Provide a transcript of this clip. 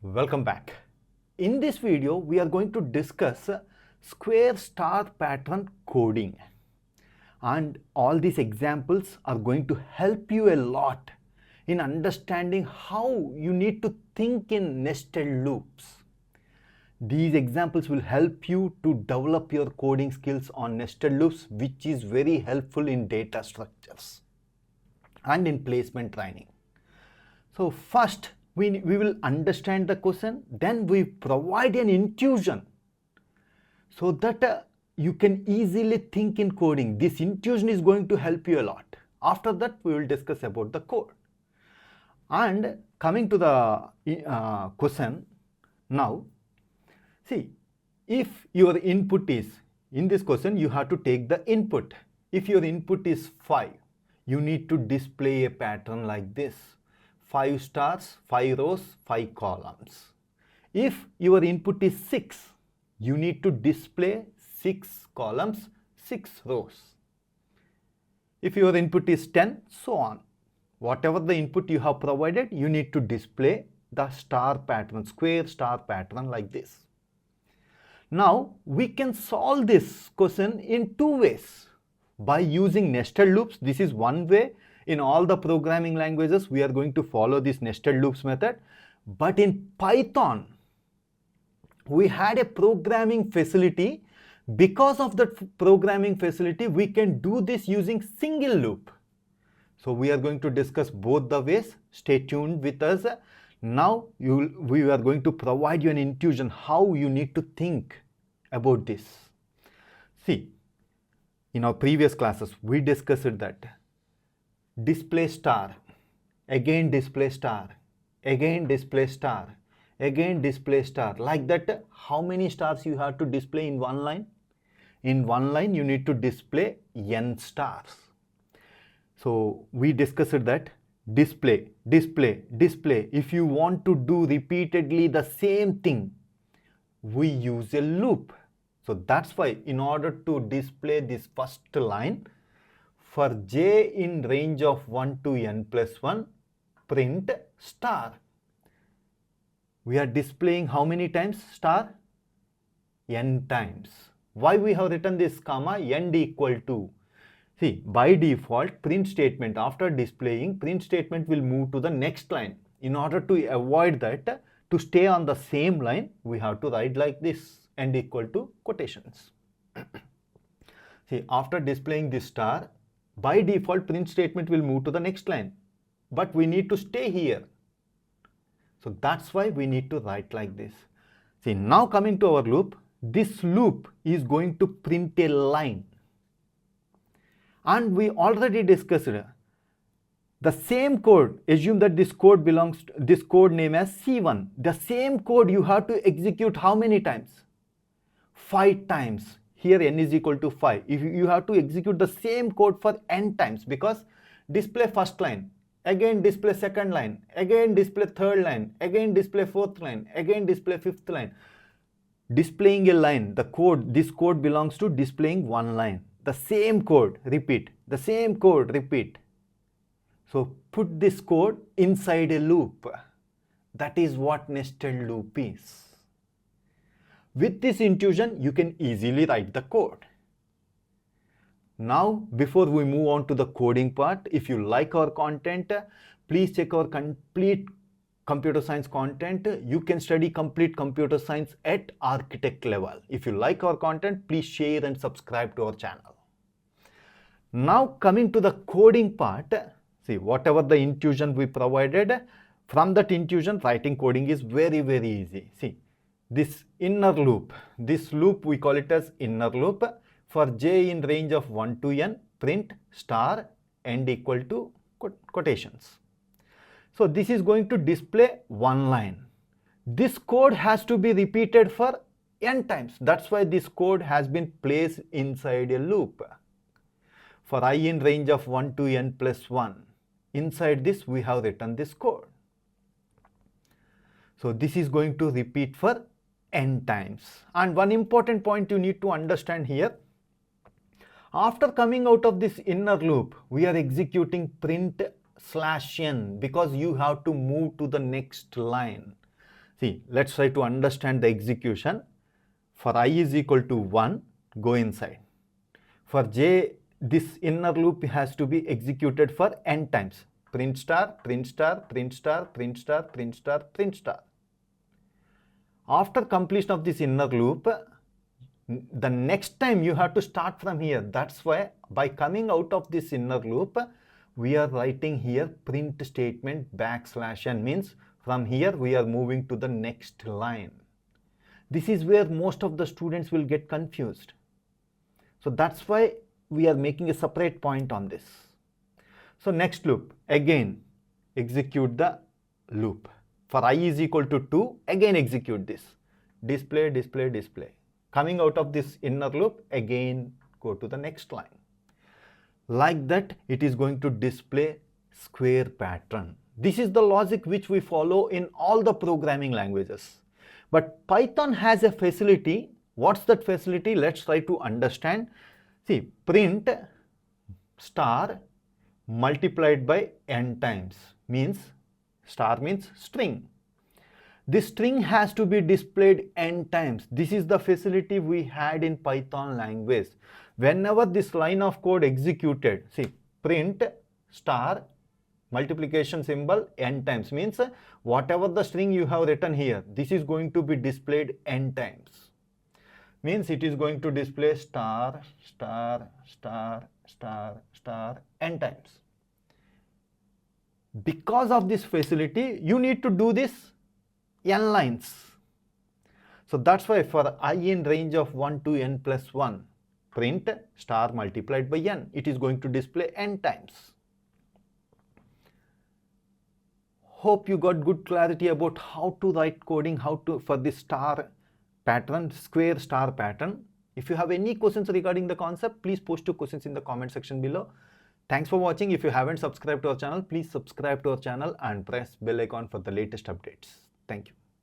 Welcome back. In this video, we are going to discuss square star pattern coding. And all these examples are going to help you a lot in understanding how you need to think in nested loops. These examples will help you to develop your coding skills on nested loops, which is very helpful in data structures and in placement training. So first, we will understand the question, then we provide an intuition so that you can easily think in coding. This intuition is going to help you a lot. After that, we will discuss about the code. And coming to the question now, see, if your input is, in this question, you have to take the input. If your input is 5, you need to display a pattern like this. 5 stars, 5 rows, 5 columns. If your input is 6, you need to display 6 columns, 6 rows. If your input is 10, so on. Whatever the input you have provided, you need to display the star pattern, square star pattern like this. Now, we can solve this question in two ways. By using nested loops, this is one way. In all the programming languages, we are going to follow this nested loops method. But in Python, we had a programming facility. Because of that programming facility, we can do this using single loop. So we are going to discuss both the ways. Stay tuned with us. Now we are going to provide you an intuition how you need to think about this. See, in our previous classes, we discussed that display star, again display star, again display star, again display star. Like that, how many stars you have to display in one line? In one line, you need to display n stars. So we discussed that display, display, display. If you want to do repeatedly the same thing, we use a loop. So that's why in order to display this first line, for j in range of 1 to n plus 1, print star. We are displaying how many times star? N times. Why we have written this comma? N equal to. See, by default, print statement, after displaying, print statement will move to the next line. In order to avoid that, to stay on the same line, we have to write like this, n equal to quotations. See, after displaying this star, by default, print statement will move to the next line. But we need to stay here. So that's why we need to write like this. See, now coming to our loop, this loop is going to print a line. And we already discussed the same code. Assume that this code belongs to this code name as C1. The same code you have to execute how many times? 5 times. Here n is equal to 5. If you have to execute the same code for n times, because display first line, again display second line, again display third line, again display fourth line, again display fifth line. Displaying a line, the code, this code belongs to displaying one line. The same code, repeat. The same code, repeat. So put this code inside a loop. That is what nested loop is. With this intuition, you can easily write the code. Now, before we move on to the coding part, if you like our content, please check our complete computer science content. You can study complete computer science at architect level. If you like our content, please share and subscribe to our channel. Now, coming to the coding part, see, whatever the intuition we provided, from that intuition, writing coding is very, very easy. See, this inner loop, this loop we call it as inner loop. For j in range of 1 to n, print star end equal to quotations. So this is going to display one line. This code has to be repeated for n times. That's why this code has been placed inside a loop. For I in range of 1 to n plus 1, inside this we have written this code. So this is going to repeat for n times. And one important point you need to understand here, after coming out of this inner loop, we are executing print /n because you have to move to the next line. See, let's try to understand the execution. For I is equal to 1, go inside. For j, this inner loop has to be executed for n times. Print star, print star, print star, print star, print star, print star. After completion of this inner loop, the next time you have to start from here. That's why by coming out of this inner loop, we are writing here print statement \n, means from here we are moving to the next line. This is where most of the students will get confused. So that's why we are making a separate point on this. So next loop, again execute the loop. For I is equal to 2, again execute this. Display, display, display. Coming out of this inner loop, again go to the next line. Like that, it is going to display square pattern. This is the logic which we follow in all the programming languages. But Python has a facility. What's that facility? Let's try to understand. See, print star multiplied by n times means, star means string. This string has to be displayed n times. This is the facility we had in Python language. Whenever this line of code executed, see, print star multiplication symbol n times means whatever the string you have written here, this is going to be displayed n times. Means it is going to display star, star, star, star, star n times. Because of this facility, you need to do this n lines. So that's why for I in range of 1 to n plus 1, print star multiplied by n, it is going to display n times. Hope you got good clarity about how to write coding, for this star pattern, square star pattern. If you have any questions regarding the concept, please post your questions in the comment section below. Thanks for watching. If you haven't subscribed to our channel, please subscribe to our channel and press bell icon for the latest updates. Thank you.